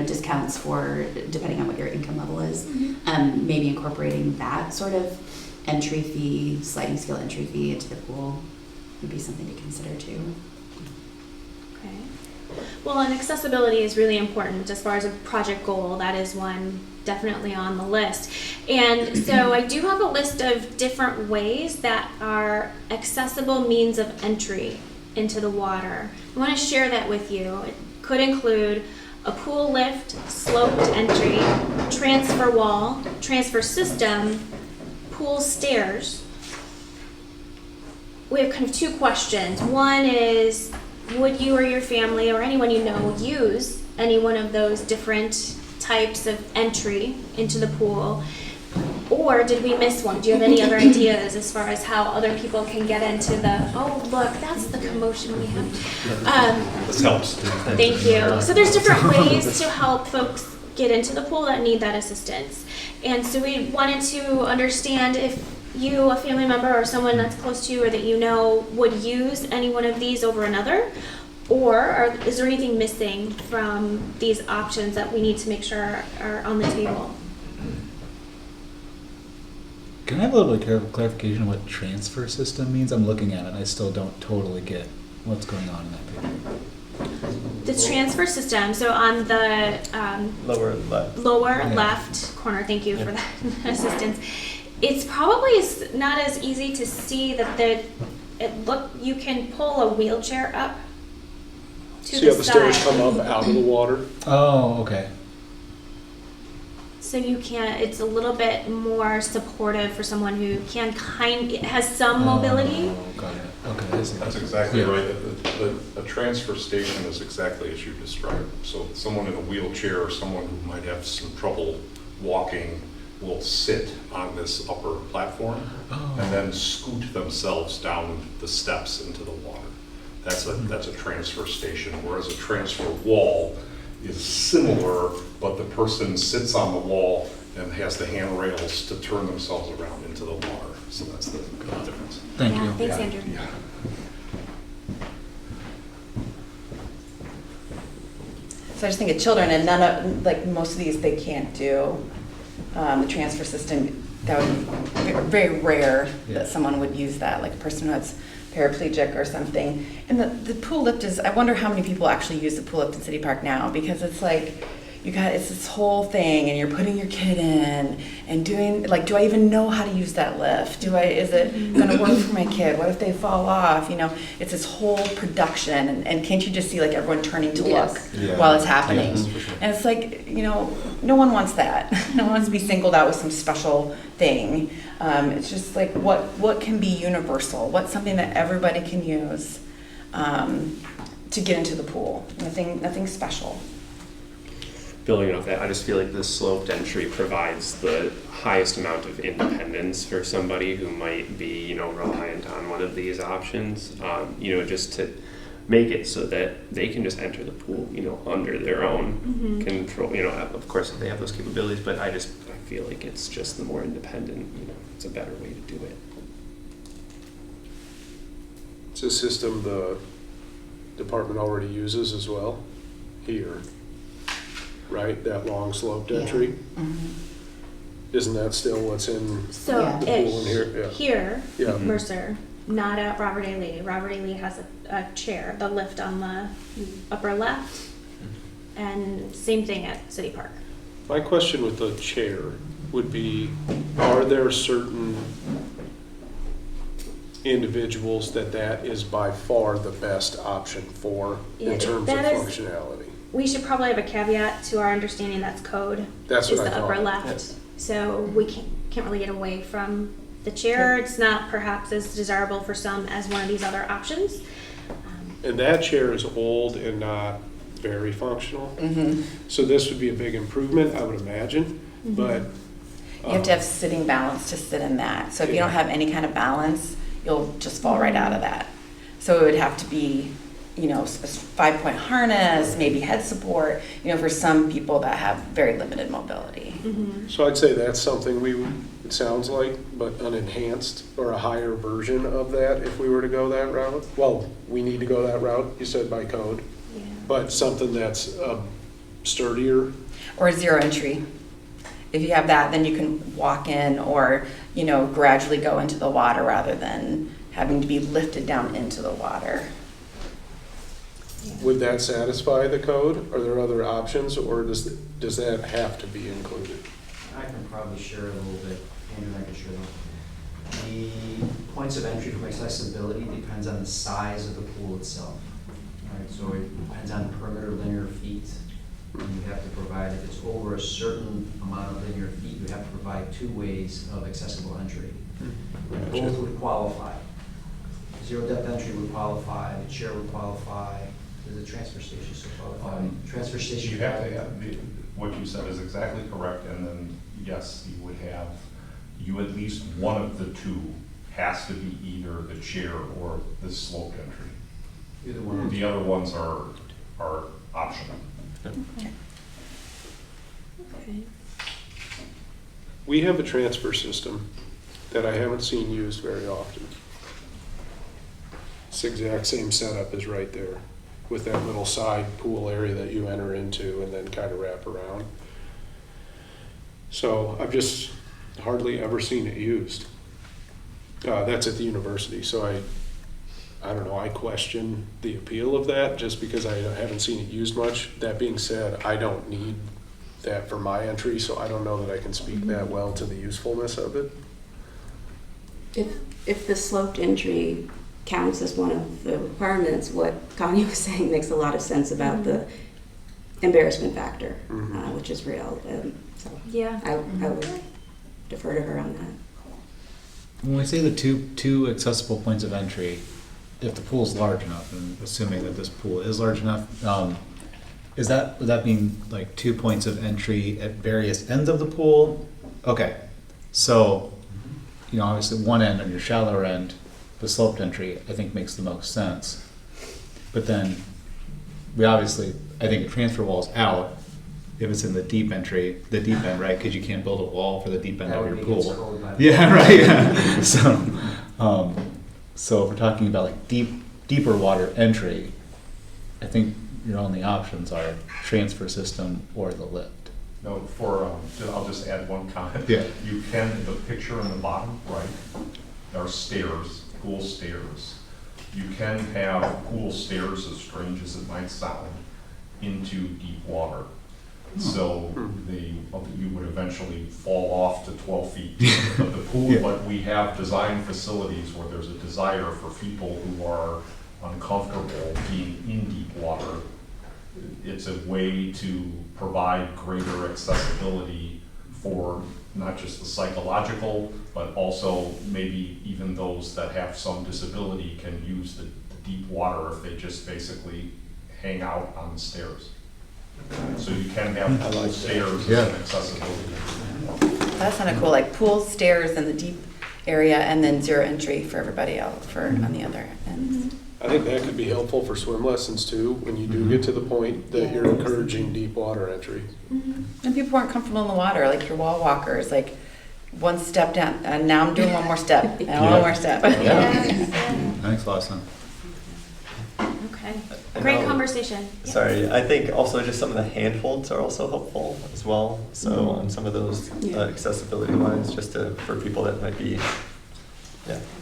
Discounts for, depending on what your income level is. Maybe incorporating that sort of entry fee, sliding scale entry fee into the pool would be something to consider too. Okay. Well, and accessibility is really important as far as a project goal. That is one definitely on the list. And so I do have a list of different ways that are accessible means of entry into the water. I want to share that with you. It could include a pool lift, sloped entry, transfer wall, transfer system, pool stairs. We have kind of two questions. One is, would you or your family or anyone you know use any one of those different types of entry into the pool? Or Or did we miss one? Do you have any other ideas as far as how other people can get into the, oh, look, that's the commotion we have? This helps. Thank you. So there's different ways to help folks get into the pool that need that assistance. And so we wanted to understand if you, a family member or someone that's close to you or that you know would use any one of these over another, or is there anything missing from these options that we need to make sure are on the table? Can I have a little bit of clarification on what transfer system means? I'm looking at it and I still don't totally get what's going on in that picture. The transfer system, so on the Lower left. lower left corner, thank you for that assistance. It's probably not as easy to see that you can pull a wheelchair up to See how the the stairs side. come up out of the water? Oh, okay. So you can, it's a little bit more supportive for someone who has some mobility. Oh, got it. Okay, I see. That's exactly Yeah. right. A transfer station is exactly as you described. So someone in a wheelchair or someone who might have some trouble walking will sit on this upper platform and then scoot themselves down the steps into the water. That's a transfer station, whereas a transfer wall is similar, but the person sits on the wall and has the handrails to turn themselves around into the water. So that's the difference. Thank Yeah, you. thanks, Andrew. Yeah. So I just think of children, and most of these they can't do. The transfer system, that would be very rare that someone would use that, like a person who has paraplegic or something. And the pool lift is, I wonder how many people actually use the pool lift in City Park now, because it's like, it's this whole thing, and you're putting your kid in and doing, like, do I even know how to use that lift? Is it gonna work for my kid? What if they fall off? It's this whole production, and can't you just see like everyone turning to look while it's happening? Yes, for sure. And it's like, no one wants that. No one wants to be singled out with some special thing. It's just like, what can be universal? What's something that everybody can use to get into the pool? Nothing special. Building off that, I just feel like the sloped entry provides the highest amount of independence for somebody who might be, reliant on one of these options. Just to make it so that they can just enter the pool, under their own control. Of course, if they have those capabilities, but I feel like it's just the more independent. It's a better way to do it. It's a system the department already uses as well here, right? That long sloped entry. Isn't that still what's in So the pool in here? here, Yeah. Mercer, not at Robert A. Lee. Robert A. Lee has a chair, the lift on the upper left, and same thing at City Park. My question with the chair would be, are there certain individuals that is by far the best option for Yeah, in terms of that is- functionality? We should probably have a caveat to our understanding that's code. That's is what I the upper thought. left. Yes. So we can't really get away from the chair. It's not perhaps as desirable for some as one of these other options. And that chair is old and not very functional. So this would be a big improvement, I would imagine, but. You have to have sitting balance to sit in that. So if you don't have any kind of balance, you'll just fall right out of that. So it would have to be, a 5-point harness, maybe head support, for some people that have very limited mobility. So I'd say that's something it sounds like, but an enhanced or a higher version of that if we were to go that route. Well, we need to go that route, you said by code, Yeah. but something that's sturdier. Or zero entry. If you have that, then you can walk in or, gradually go into the water rather than having to be lifted down into the water. Would that satisfy the code? Are there other options, or does that have to be included? I can probably share a little bit. Andrew and I can share a little. The points of entry from accessibility depends on the size of the pool itself. All right, so it depends on perimeter linear feet. And you have to provide, if it's over a certain amount of linear feet, you have to provide 2 ways of accessible entry. And both would qualify. Zero depth entry would qualify, the chair would qualify, does the transfer station still qualify? Transfer station. You have to have, what you said is exactly correct, and then, yes, you would have you at least one of the two has to be either the chair or the sloped entry. Either one. The other ones are optional. Okay. We have a transfer system that I haven't seen used very often. This exact same setup is right there with that little side pool area that you enter into and then kind of wrap around. So I've just hardly ever seen it used. That's at the university, so I don't know, I question the appeal of that just because I haven't seen it used much. That being said, I don't need that for my entry, so I don't know that I can speak that well to the usefulness of it. If the sloped entry counts as one of the requirements, what Connie was saying makes a lot of sense about the embarrassment factor, which is real. So Yeah. I would defer to her on that. When we say the two accessible points of entry, if the pool's large enough, and assuming that this pool is large enough, would that mean like 2 points of entry at various ends of the pool? Okay, so, obviously one end on your shallower end, the sloped entry, I think makes the most sense. But then, I think a transfer wall's out if it's in the deep end, right? Because you can't build a wall for the deep end of your pool. Yeah, right. So if we're talking about like deeper water entry, I think your only options are transfer system or the lift. No, I'll just add one comment. Yeah. You can, in the picture in the bottom right, there are stairs, pool stairs. You can have pool stairs, as strange as it might sound, into deep water. So you would eventually fall off to 12 feet. But the pool, but we have design facilities where there's a desire for people who are uncomfortable being in deep water. It's a way to provide greater accessibility for not just the psychological, but also maybe even those that have some disability can use the deep water if they just basically hang out on the stairs. So you can have pool stairs as an accessibility. That's kind of cool, like pool, stairs in the deep area and then zero entry for everybody else on the other end. I think that could be helpful for swim lessons too, when you do get to the point that you're encouraging deep water entry. And people aren't comfortable in the water, like your wall walkers, like one step down, and now I'm doing one more step, and one more step. That makes a lot of sense. Okay. Great conversation. Yeah. Sorry, I think also just some of the handholds are also helpful as well. So on some of those accessibility lines, just for people that might be,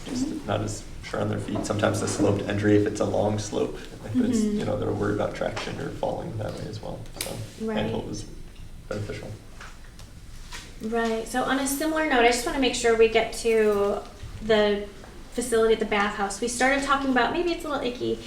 just not as sure on their feet. Sometimes the sloped entry, if it's a long slope, if it's, they're worried about traction or falling that way as well. So handhold is beneficial. Right. So on a similar note, I just want to make sure we get to the facility at the bathhouse. We started talking about maybe it's a little icky,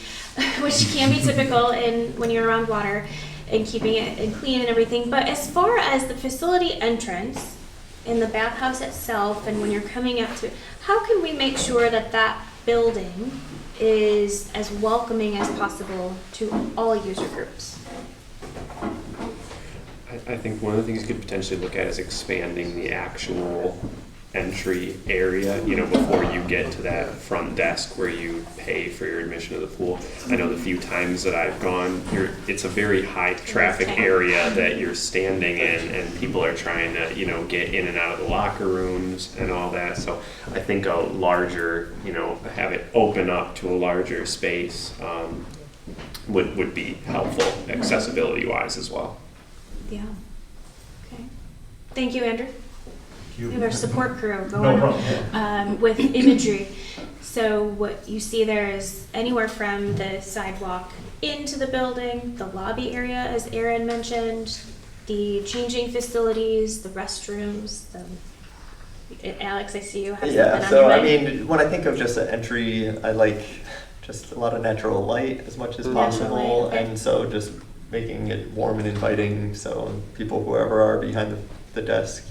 which can be typical when you're around water and keeping it and clean and everything. But as far as the facility entrance in the bathhouse itself and when you're coming up to it, how can we make sure that that building is as welcoming as possible to all user groups? I think one of the things you could potentially look at is expanding the actual entry area, before you get to that front desk where you pay for your admission to the pool. I know the few times that I've gone, it's a very high traffic area that you're standing in, and people are trying to, get in and out of the locker rooms and all that. So I think a larger, have it open up to a larger space would be helpful accessibility-wise as well. Yeah. Okay. Thank you, Andrew. We have our support crew No going problem. with imagery. So what you see there is anywhere from the sidewalk into the building, the lobby area, as Aaron mentioned, the changing facilities, the restrooms. Alex, I see you have something on so your I mind. mean, when I think of just an entry, I like just a lot of natural light as much as possible, okay. and so just making it warm and inviting, so people, whoever are behind the desk,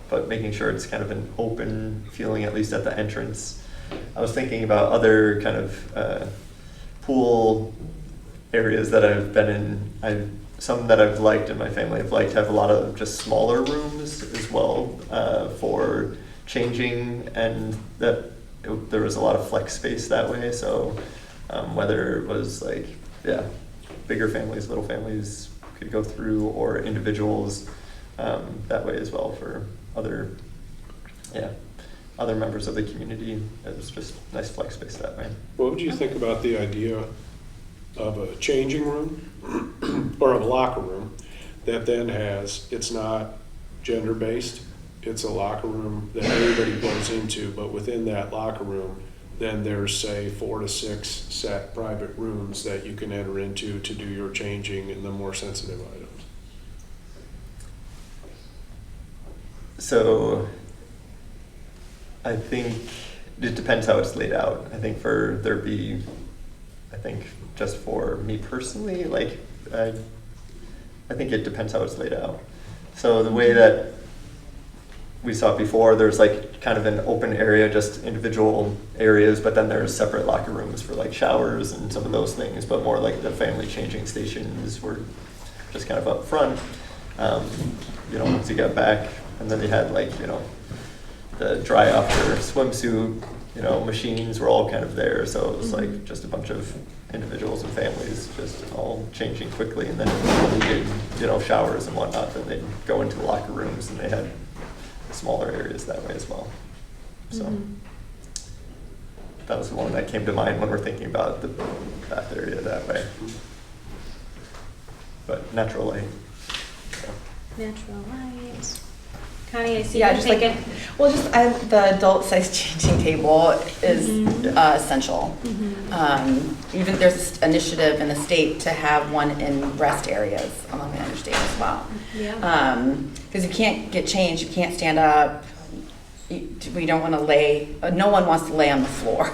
but making sure it's kind of an open feeling, at least at the entrance. I was thinking about other kind of pool areas that I've been in. some that I've liked and my family have liked have a lot of just smaller rooms as well for changing, and there was a lot of flex space that way. So whether it was like, yeah, bigger families, little families could go through, or individuals that way as well for other members of the community. It was just nice flex space that way. What would you think about the idea of a changing room or of a locker room that then it's not gender-based, it's a locker room that everybody goes into, but within that locker room, then there's, say, 4 to 6 set private rooms that you can enter into to do your changing in the more sensitive items? So I think it depends how it's laid out. I think just for me personally, like I think it depends how it's laid out. So the way that we saw it before, there's like kind of an open area, just individual areas, but then there's separate locker rooms for like showers and some of those things, but more like the family changing stations were just kind of up front, once you got back. And then they had like, the dry after swimsuit, machines were all kind of there. So it was like just a bunch of individuals and families just all changing quickly. And then when they did, showers and whatnot, then they'd go into the locker rooms, and they had smaller areas that way as well. So that was the one that came to mind when we're thinking about the bath area that way. But natural light. Natural light. Connie, I see Yeah, you're just like, thinking. the adult size changing table is essential. Even there's this initiative in the state to have one in rest areas along the interstate as well. Yeah. Because you can't get changed, you can't stand up. We don't want to lay. No one wants to lay on the floor,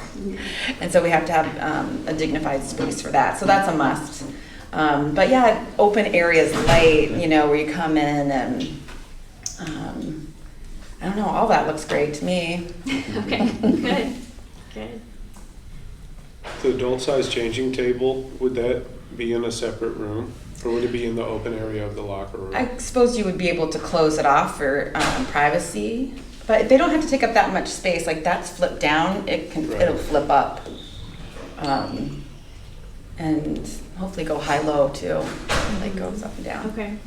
and so we have to have a dignified space for that. So that's a must. But yeah, open areas, light, where you come in and. I don't know, all that looks great to me. Okay, good, good. The adult size changing table, would that be in a separate room, or would it be in the open area of the locker room? I suppose you would be able to close it off for privacy, but they don't have to take up that much space. Like that's flipped down, it'll flip up, and hopefully go high-low too, like goes up and down. Okay.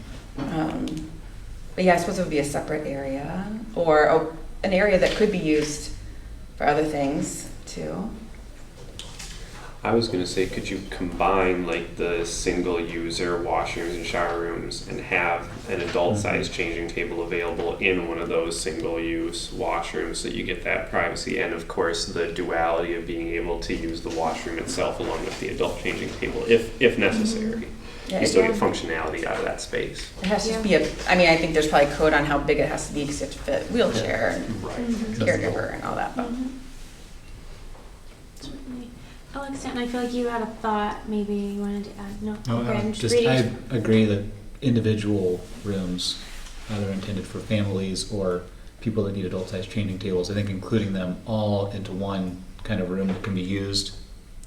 But yeah, I suppose it would be a separate area, or an area that could be used for other things too. I was gonna say, could you combine like the single user washrooms and shower rooms and have an adult size changing table available in one of those single use washrooms, so you get that privacy, and of course the duality of being able to use the washroom itself along with the adult changing table if necessary. Yeah, You still get functionality out of that space. It has to be I think there's probably code on how big it has to be because you have to fit wheelchair and caregiver and all that. But. Certainly. Alex, I feel like you had a thought maybe you wanted to add. No, okay, I'm just I reading. agree that individual rooms, either intended for families or people that need adult-sized changing tables, I think including them all into one kind of room that can be used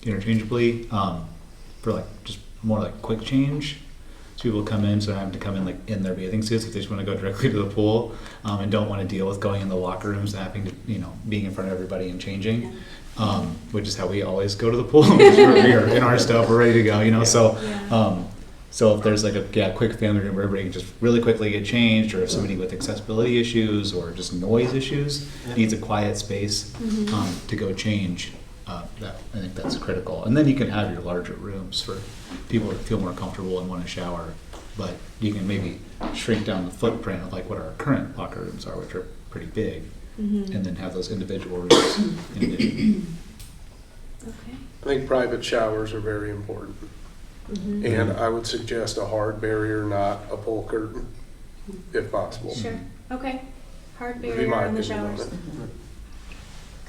interchangeably for like just more like quick change. So people come in, so they don't have to come in like in their bathing suits if they just want to go directly to the pool and don't want to deal with going in the locker rooms and having to, being in front of everybody and changing, which is how we always go to the pool. We're in our stuff, we're ready to go, So if there's like a quick family room where everybody can just really quickly get changed, or if somebody with accessibility issues or just noise issues needs a quiet space to go change, I think that's critical. And then you can have your larger rooms for people that feel more comfortable and want to shower, but you can maybe shrink down the footprint of like what our current locker rooms are, which are pretty big, and then have those individual rooms individually. Okay. I think private showers are very important. And I would suggest a hard barrier, not a pole curtain, if possible. Sure. Okay. Hard Would be barrier my on the opinion on showers. it.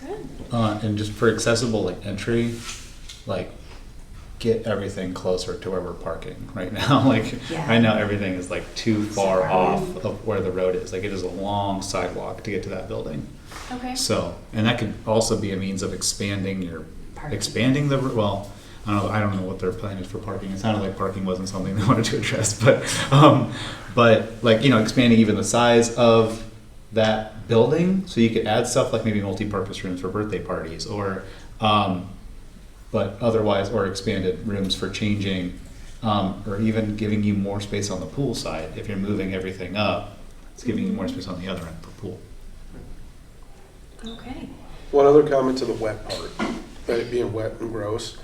Good. And just for accessible like entry, like get everything closer to where we're parking right now. Right now everything is like too far off of where the road is. Like it is a long sidewalk to get to that building. Okay. So, and that could also be a means of expanding I don't know what their plan is for parking. It sounded like parking wasn't something they wanted to address, but like, you know, expanding even the size of that building, so you could add stuff like maybe multi-purpose rooms for birthday parties, or, but otherwise, or expanded rooms for changing, or even giving you more space on the pool side. If you're moving everything up, it's giving you more space on the other end for pool. Okay. One other comment to the wet part, that it being wet and gross.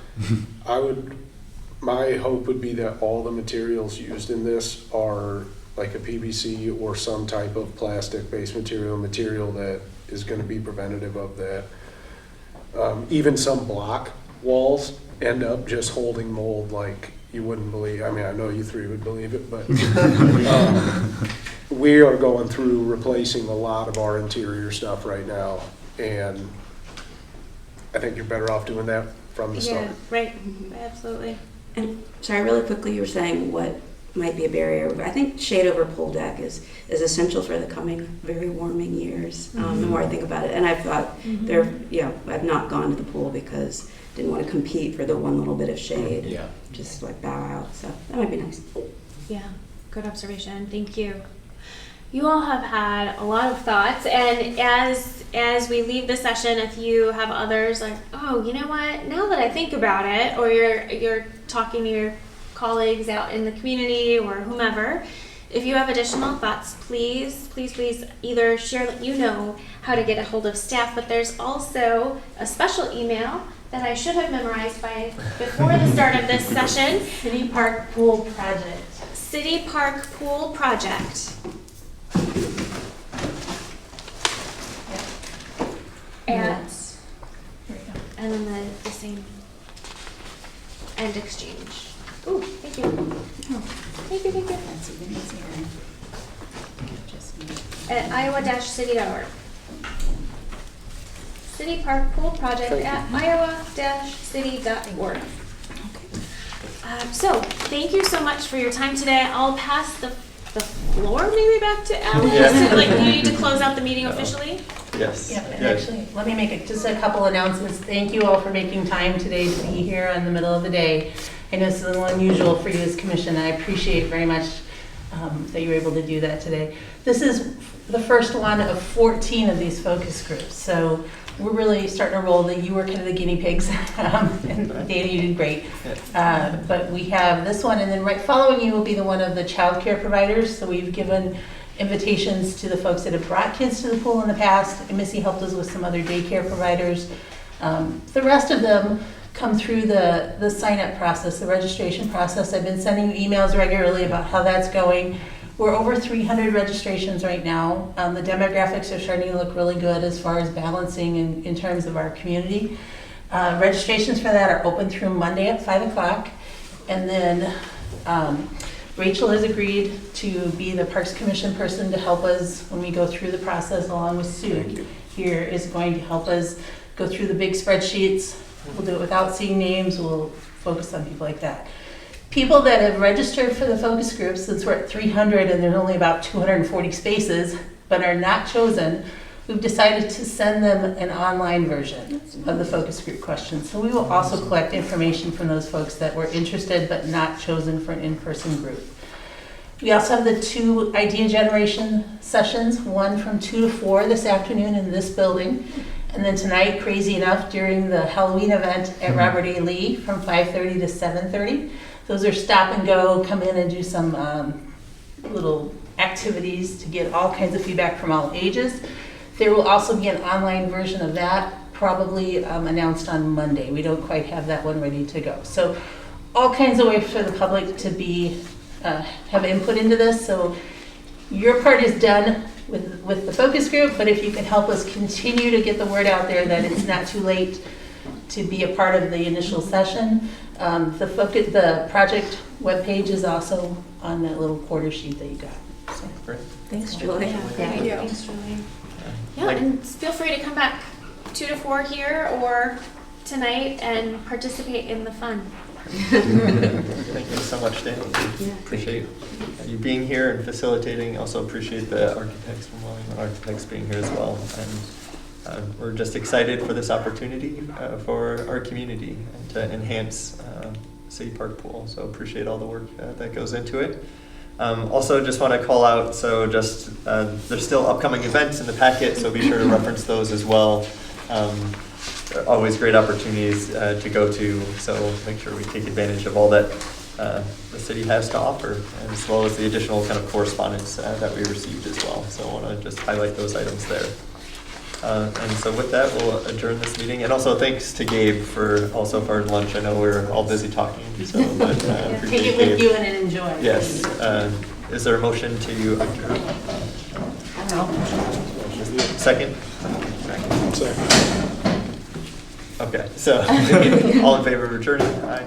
My hope would be that all the materials used in this are like a PVC or some type of plastic-based material that is gonna be preventative of that. Even some block walls end up just holding mold like you wouldn't believe. I mean, I know you three would believe it, but we are going through replacing a lot of our interior stuff right now, and I think you're better off doing that from the start. Yeah, right. Absolutely. And sorry, really quickly, you were saying what might be a barrier. I think shade over pool deck is essential for the coming very warming years. The more I think about it, and I've thought I've not gone to the pool because I didn't want to compete for the one little bit of shade. Yeah. Just like bow out. So that might be nice. Yeah, good observation. Thank you. You all have had a lot of thoughts, and as we leave the session, if you have others like, oh, you know what? Now that I think about it, or you're talking to your colleagues out in the community or whomever, if you have additional thoughts, please either share that you know how to get a hold of staff, but there's also a special email that I should have memorized before the start of this session. City Park Pool Project. City Park Pool Project. And then the same end exchange. Ooh, thank you. Thank you. That's even easier. At iowa-city.org. City Park Pool Project at iowa-city.org. So, thank you so much for your time today. I'll pass the floor maybe back to Alex. Yeah. Like, you need to close out the meeting officially? Yes. Yep, and actually, let me make just a couple announcements. Thank you all for making time today to be here in the middle of the day. I know this is a little unusual for you as commission, and I appreciate very much that you were able to do that today. This is the first one of 14 of these focus groups, so we're really starting to roll. That you were kind of the guinea pigs, and Dana, you did great. But we have this one, and then right following you will be the one of the child care providers. So we've given invitations to the folks that have brought kids to the pool in the past, and Missy helped us with some other daycare providers. The rest of them come through the sign-up process, the registration process. I've been sending you emails regularly about how that's going. We're over 300 registrations right now. The demographics are starting to look really good as far as balancing in terms of our community. Registrations for that are open through Monday at 5 o'clock. And then Rachel has agreed to be the Parks Commission person to help us when we go through the process, along with Sue here is going to help us go through the big spreadsheets. We'll do it without seeing names. We'll focus on people like that. People that have registered for the focus groups, since we're at 300 and there's only about 240 spaces, but are not chosen, we've decided to send them an online version of the focus group questions. So we will also collect information from those folks that were interested but not chosen for an in-person group. We also have the 2 idea generation sessions, one from 2 to 4 this afternoon in this building. And then tonight, crazy enough, during the Halloween event at Robert A. Lee from 5:30 to 7:30. Those are stop and go, come in and do some little activities to get all kinds of feedback from all ages. There will also be an online version of that, probably announced on Monday. We don't quite have that one ready to go. So all kinds of ways for the public to be have input into this. So your part is done with the focus group, but if you can help us continue to get the word out there that it's not too late to be a part of the initial session. The project webpage is also on that little quarter sheet that you got. So, Great. Thanks, Julie. Yeah, Thank you. Thanks, Julie. Yeah, and feel free to come back 2 to 4 here or tonight and participate in the fun. Thank you so much, Dan. Appreciate you being here and facilitating. Also appreciate the architects from Wellington Architects being here as well. And we're just excited for this opportunity for our community and to enhance City Park Pool. So appreciate all the work that goes into it. Also, just want to call out, so just there's still upcoming events in the packet, so be sure to reference those as well. Always great opportunities to go to, so make sure we take advantage of all that the city has to offer, as well as the additional kind of correspondence that we received as well. So I want to just highlight those items there. And so with that, we'll adjourn this meeting. And also thanks to Gabe for lunch. I know we're all busy talking, so but appreciate Take it with Gabe. you and enjoy. Yes. Is there a motion to adjourn? I don't know. Second? Second. Okay, so all in favor of adjourning? Aye.